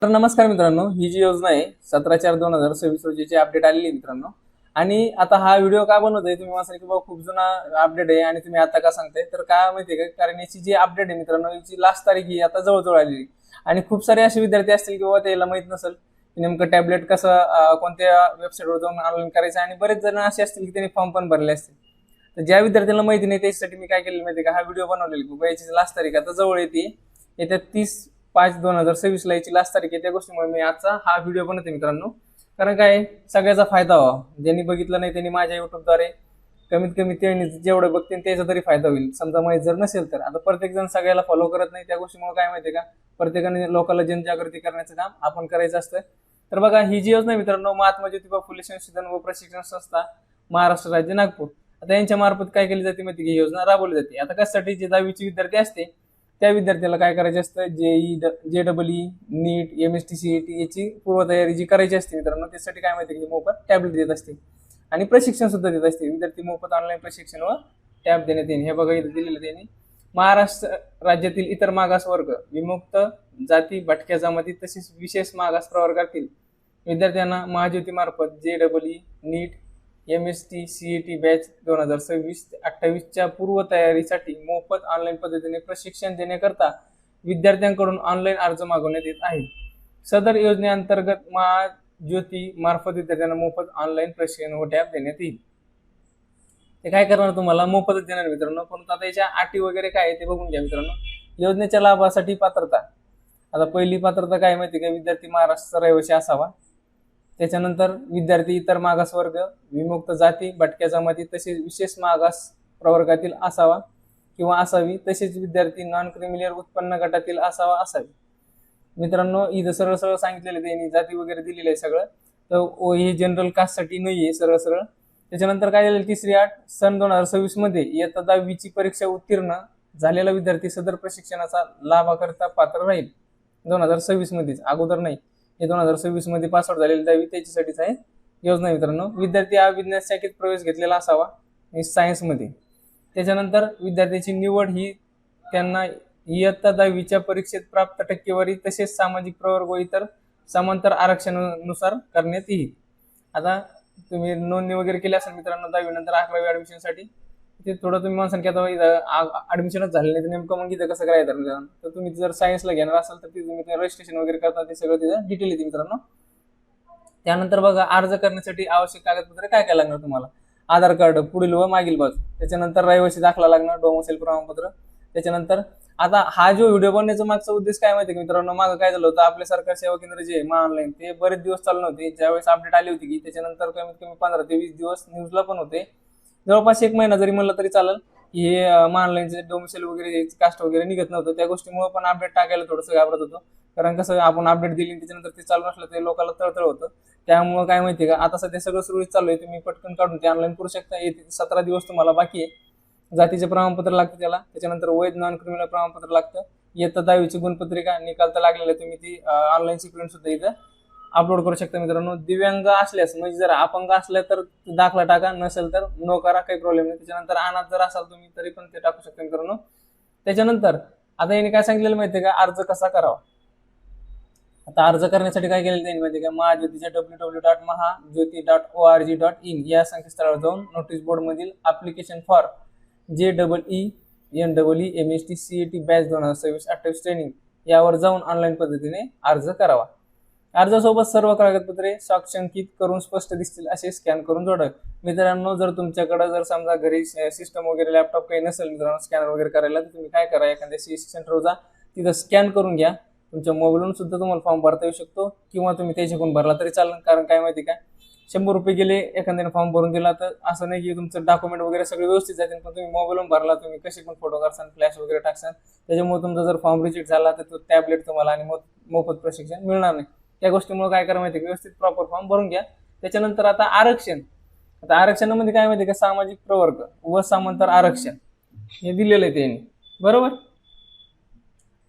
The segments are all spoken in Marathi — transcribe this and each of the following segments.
तर नमस्कार मित्रांनो, ही जी योजना आहे 17/4/2026 रोजीची अपडेट आलेली आहे मित्रांनो. आणि आता हा व्हिडिओ का बनवतोय तुम्ही म्हणसाल की बाबा खूप जुना अपडेट आहे आणि तुम्ही आता का सांगताय, तर का माहितीये का, कारण याची जी अपडेट आहे मित्रांनो, याची लास्ट तारीख ही आता जवळजवळ आलेली. आणि खूप सारे असे विद्यार्थी असतील की बाबा त्याला माहित नसेल की नेमकं टॅबलेट कसं कोणत्या वेबसाईटवर जाऊन ऑनलाईन करायचं, आणि बरेच जण असे असतील की त्यांनी फॉर्म पण भरले असतील. तर ज्या विद्यार्थ्यांना माहिती नाही त्याच्यासाठी मी काय केलेलं माहिती का, हा व्हिडिओ बनवलेला की बाबा याची लास्ट तारीख आता जवळ येते. येत्या 30/5/2026 ला याची लास्ट तारीख आहे. त्या गोष्टीमुळे मी आजचा हा व्हिडिओ बनवते मित्रांनो. कारण काय, सगळ्याचा फायदा व्हावा. ज्यांनी बघितलं नाही त्यांनी माझ्या युट्यूबद्वारे कमीत कमी त्यांनी जेवढं बघतील त्याचा तरी फायदा होईल. समजा माहिती जर नसेल तर, आता प्रत्येक जण सगळ्याला फॉलो करत नाही. त्या गोष्टीमुळे काय माहितीये का, प्रत्येकाने लोकांना जनजागृती करण्याचं काम आपण करायचं असतं. तर बघा, ही जी योजना मित्रांनो, महात्मा ज्योतिबा फुले संशोधन व प्रशिक्षण संस्था, महाराष्ट्र राज्य, नागपूर, आता यांच्या मार्फत काय केली जाते माहिती, ही योजना राबवली जाते. आता कशासाठी, जे 10वीचे विद्यार्थी असते त्या विद्यार्थ्याला काय करायचे असतं, JEE नीट MSTCET याची पूर्वतयारी जी करायची असते मित्रांनो, त्यासाठी काय माहिती की मोफत टॅबलेट देत असते आणि प्रशिक्षण सुद्धा देत असते. विद्यार्थी मोफत ऑनलाईन प्रशिक्षण व टॅब देण्यात येईल. हे बघा इथे दिलेलं त्यांनी. महाराष्ट्र राज्यातील इतर मागास वर्ग, विमुक्त जाती, भटक्या जमाती तसेच विशेष मागास प्रवर्गातील विद्यार्थ्यांना महाज्योती मार्फत JEE नीट MSTCET बॅच 2026-28च्या पूर्वतयारीसाठी मोफत ऑनलाईन पद्धतीने प्रशिक्षण देण्याकरता विद्यार्थ्यांकडून ऑनलाईन अर्ज मागवण्यात येत आहे. सदर योजनेअंतर्गत महाज्योती मार्फत विद्यार्थ्यांना मोफत ऑनलाईन प्रशिक्षण व टॅब देण्यात येईल. ते काय करणार, तुम्हाला मोफतच देणार मित्रांनो. पण आता याच्या अटी वगैरे काय आहे ते बघून घ्या मित्रांनो. योजनेच्या लाभासाठी पात्रता. आता पहिली पात्रता काय माहिती का, विद्यार्थी महाराष्ट्राचा रहिवासी असावा. त्याच्यानंतर विद्यार्थी इतर मागास वर्ग, विमुक्त जाती, भटक्या जमाती तसेच विशेष मागास प्रवर्गातील असावा किंवा असावी. तसेच विद्यार्थी नॉन क्रिमिनल उत्पन्न गटातील असावी. मित्रांनो, इथं सरळ सरळ सांगितलेलं त्यांनी, जाती वगैरे दिलेलं आहे सगळं. तर हे जनरल कास्टसाठी नाहीये, सरळ सरळ. त्याच्यानंतर काय झालं, तिसरी अट, सन 2026 मध्ये इयत्ता 10वीची परीक्षा उत्तीर्ण झालेला विद्यार्थी सदर प्रशिक्षणाचा लाभाकरता पात्र राहील. 2026 मध्येच, अगोदर नाही. हे 2026 मध्ये पासआउट झालेले 10वी त्याच्यासाठीच आहे योजना मित्रांनो. विद्यार्थी हा विज्ञान शाखेत प्रवेश घेतलेला असावा सायन्स मध्ये. त्याच्यानंतर विद्यार्थ्याची निवड ही त्यांना इयत्ता 10वीच्या परीक्षेत प्राप्त टक्केवारी तसेच सामाजिक प्रवर्ग व इतर समांतर आरक्षणानुसार करण्यात येईल. आता तुम्ही नोंदणी वगैरे केली असेल मित्रांनो 10वी नंतर 11वी ऍडमिशनसाठी, ते थोडं तुम्ही म्हणसान की आता ऍडमिशनच झाले नाही तर नेमकं मग इथं कसं करायचं मित्रांनो. तर तुम्ही जर सायन्सला घेणार असाल तर तुम्ही रजिस्ट्रेशन वगैरे करता, ते सगळं तिथं डिटेल येते मित्रांनो. त्यानंतर बघा, अर्ज करण्यासाठी आवश्यक कागदपत्रे काय काय लागणार तुम्हाला. आधार कार्ड पुढील व मागील बाजू, त्याच्यानंतर रहिवासी दाखला लागणार, डोमिसाईल प्रमाणपत्र. त्याच्यानंतर आता हा जो व्हिडिओ बनण्याचा मागचा उद्देश काय माहिती मित्रांनो, मागं काय झालं होतं, आपले सरकार सेवा केंद्र जे मा ऑनलाईन ते बरेच दिवस चालू नव्हते. ज्यावेळेस अपडेट आली होती की त्याच्यानंतर कमीत कमी 15 ते 20 दिवस न्यूजला पण होते. जवळपास 1 महिना जरी म्हणलं तरी चालेल. हे ऑनलाईनचे डोमिसाईल वगैरे कास्ट वगैरे निघत नव्हतं. त्या गोष्टीमुळे पण अपडेट टाकायला थोडंसं घाबरत होतो. कारण कसं, आपण अपडेट दिली त्याच्यानंतर ते चालू नसलं ते लोकांना तळतळ होतं. त्यामुळे काय माहिती का, आता सध्या सगळं सुरळीत चालू आहे. तुम्ही पटकन काढून ते ऑनलाईन करू शकता. 17 दिवस तुम्हाला बाकी आहे. जातीचे प्रमाणपत्र लागतं त्याला, त्याच्यानंतर वैध नॉन क्रिमिनल प्रमाणपत्र लागतं. इयत्ता 10वीची गुणपत्रिका निकाल तर लागलेला, तुम्ही ती ऑनलाईनची प्रिंट सुद्धा इथं अपलोड करू शकता मित्रांनो. दिव्यांग असल्यास, म्हणजे जर अपंग असल्या तर दाखला टाका, नसेल तर नो करा, काही प्रॉब्लेम नाही. त्याच्यानंतर अनाथ जर असाल तुम्ही तरी पण ते टाकू शकता मित्रांनो. त्याच्यानंतर आता यांनी काय सांगितलेलं माहितीये का, अर्ज कसा करावा. आता अर्ज करण्यासाठी काय केलेलं त्यांनी माहिती का, महाज्योतीच्या www.mahajyoti.org.in या संकेतस्थळावर जाऊन नोटीस बोर्ड मधील application for JEE NEE MSTCET batch 2026-28 training यावर जाऊन ऑनलाईन पद्धतीने अर्ज करावा. अर्जासोबत सर्व कागदपत्रे स्वाक्षंकित करून स्पष्ट दिसतील असे स्कॅन करून जोडावे. मित्रांनो, जर तुमच्याकडे जर समजा घरी सिस्टम वगैरे लॅपटॉप काही नसेल मित्रांनो स्कॅनर वगैरे करायला, तर तुम्ही काय करा, एखाद्या CSC सेंटरवर जा, तिथं स्कॅन करून घ्या. तुमच्या मोबाईलवरून सुद्धा तुम्हाला फॉर्म भरता येऊ शकतो, किंवा तुम्ही त्याच्याकडून भरला तरी चालेल. कारण काय माहिती का, 100 रुपये गेले एखाद्याने फॉर्म भरून दिला तर असं नाही की तुमचं डॉक्युमेंट वगैरे सगळे व्यवस्थित जातील, पण तुम्ही मोबाईलवरून भरला, तुम्ही कसे पण फोटो काढसान, फ्लॅश वगैरे टाकसान, त्याच्यामुळे तुमचा जर फॉर्म रिजेक्ट झाला तर तो टॅबलेट तुम्हाला आणि मोफत प्रशिक्षण मिळणार नाही. त्या गोष्टीमुळे काय करा माहिती, व्यवस्थित प्रॉपर फॉर्म भरून घ्या. त्याच्यानंतर आता आरक्षण. आता आरक्षणामध्ये काय माहिती का, सामाजिक प्रवर्ग व समांतर आरक्षण हे दिलेलं आहे त्यांनी, बरोबर.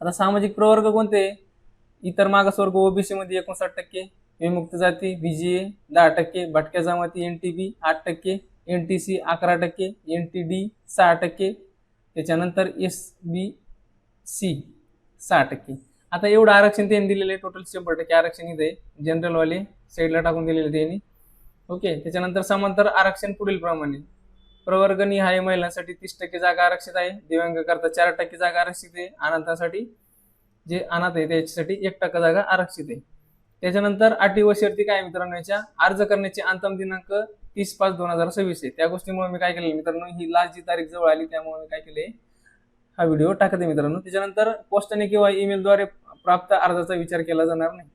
आता सामाजिक प्रवर्ग कोणते, इतर मागासवर्ग OBC मध्ये 59%, विमुक्त जाती BGA 10%, भटक्या जमाती NTB 8%, NTC 11%, NTD 6%, त्याच्यानंतर SBC 6%. आता एवढं आरक्षण त्यांनी दिलेलं आहे, टोटल 100% आरक्षण इथे जनरल वाले साईडला टाकून दिलेले त्यांनी. ओके. त्याच्यानंतर समांतर आरक्षण पुढील प्रमाणे. प्रवर्गनिहाय महिलांसाठी 30% जागा आरक्षित आहे, दिव्यांग करता 4% जागा आरक्षित आहे, अनाथांसाठी जे अनाथ आहे त्याच्यासाठी 1% जागा आरक्षित आहे. त्याच्यानंतर अटी व शर्ती काय मित्रांनो, याच्या अर्ज करण्याची अंतिम दिनांक 30/5/2026 आहे. त्या गोष्टीमुळे मी काय केलं मित्रांनो, ही लास्ट जी तारीख जवळ आली त्यामुळे मी काय केले, हा व्हिडिओ टाकत आहे मित्रांनो. त्याच्यानंतर पोस्टाने किंवा ईमेलद्वारे प्राप्त अर्जाचा विचार केला जाणार नाही.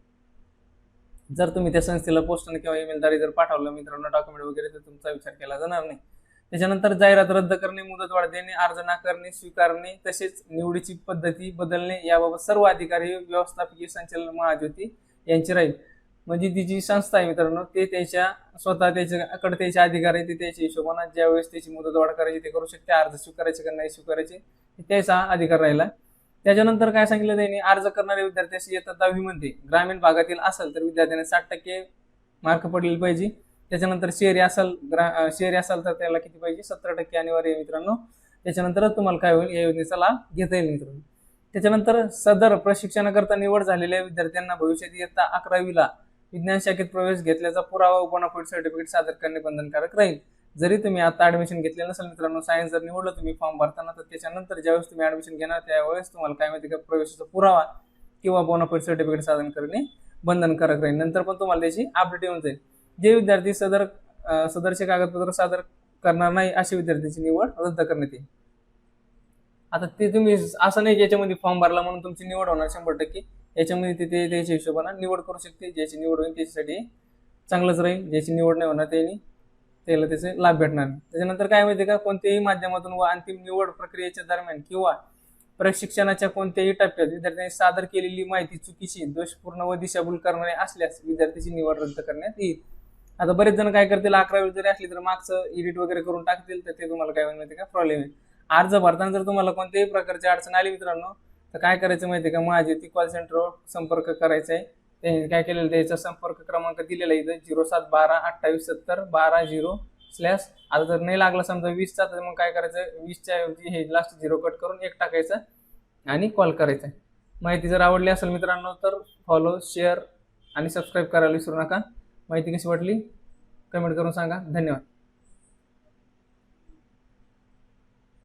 जर तुम्ही त्या संस्थेला पोस्टाने किंवा ईमेलद्वारे जर पाठवलं मित्रांनो डॉक्युमेंट वगैरे, तर तुमचा विचार केला जाणार नाही. त्याच्यानंतर जाहिरात रद्द करणे, मुदतवाढ देणे, अर्ज नाकारणे, स्वीकारणे, तसेच निवडीची पद्धती बदलणे याबाबत सर्व अधिकारी व्यवस्थापकीय संचालक महाज्योती यांची राहील. म्हणजे ती जी संस्था आहे मित्रांनो, ते त्याच्या स्वतः त्याच्याकडे त्याचे अधिकार आहे, ते त्याच्या हिशोबाने ज्यावेळेस त्याची मुदतवाढ करायची ते करू शकते, अर्ज स्वीकारायचे का नाही स्वीकारायचे त्याचा अधिकार राहिला. त्याच्यानंतर काय सांगितलं त्यांनी, अर्ज करणाऱ्या विद्यार्थ्याशी इयत्ता 10वी मध्ये ग्रामीण भागातील असेल तर विद्यार्थ्याने 60% मार्क पडले पाहिजे. त्याच्यानंतर शहरी असेल तर त्याला किती पाहिजे, 17% अनिवार्य आहे मित्रांनो. त्याच्यानंतर तुम्हाला काय होईल, या योजनेचा लाभ घेता येईल मित्रांनो. त्याच्यानंतर सदर प्रशिक्षणाकरता निवड झालेल्या विद्यार्थ्यांना भविष्यात इयत्ता 11वीला विज्ञान शाखेत प्रवेश घेतल्याचा पुरावा बोनाफाईड सर्टिफिकेट सादर करणे बंधनकारक राहील. जरी तुम्ही आता ऍडमिशन घेतलेलं नसेल मित्रांनो, सायन्स जर निवडलं तुम्ही फॉर्म भरताना, तर त्याच्यानंतर ज्यावेळेस तुम्ही ऍडमिशन घेणार त्यावेळेस तुम्हाला काय माहिती का, प्रवेशाचा पुरावा किंवा बोनाफाईड सर्टिफिकेट सादर करणे बंधनकारक राहील. नंतर पण तुम्हाला त्याची अपडेट येऊन जाईल. जे विद्यार्थी सदरचे कागदपत्र सादर करणार नाही अशा विद्यार्थ्यांची निवड रद्द करण्यात येईल. आता ते तुम्ही असं नाही की याच्यामध्ये फॉर्म भरला म्हणून तुमची निवड होणार 100%. याच्यामध्ये ते त्याच्या हिशोबाने निवड करू शकते. ज्याची निवड होईल त्याच्यासाठी चांगलंच राहील, ज्याची निवड नाही होणार त्याला त्याचे लाभ भेटणार नाही. त्याच्यानंतर काय माहिती का, कोणत्याही माध्यमातून व अंतिम निवड प्रक्रियेच्या दरम्यान किंवा प्रशिक्षणाच्या कोणत्याही टप्प्यात विद्यार्थ्यांनी सादर केलेली माहिती चुकीची, दोषपूर्ण व दिशाभूल करणारी असल्यास विद्यार्थ्याची निवड रद्द करण्यात येईल. आता बरेच जण काय करतील, 11वी जरी असली तर मागचं एडिट वगैरे करून टाकतील, तर ते तुम्हाला काय माहिती का प्रॉब्लेम आहे. अर्ज भरताना जर तुम्हाला कोणत्याही प्रकारची अडचण आली मित्रांनो, तर काय करायचं माहिती का, महाज्योती कॉल सेंटरवर संपर्क करायचा आहे. त्यांनी काय केलेलं, त्याचा संपर्क क्रमांक दिलेला आहे इथं 07122870/0/. आता जर नाही लागला समजा 20चा, तर मग काय करायचं, 20च्या ऐवजी हे लास्ट 0 कट करून 1 टाकायचं आणि कॉल करायचा. माहिती जर आवडली असेल मित्रांनो तर फॉलो, शेअर आणि सबस्क्राईब करायला विसरू नका. माहिती कशी वाटली कमेंट करून सांगा. धन्यवाद.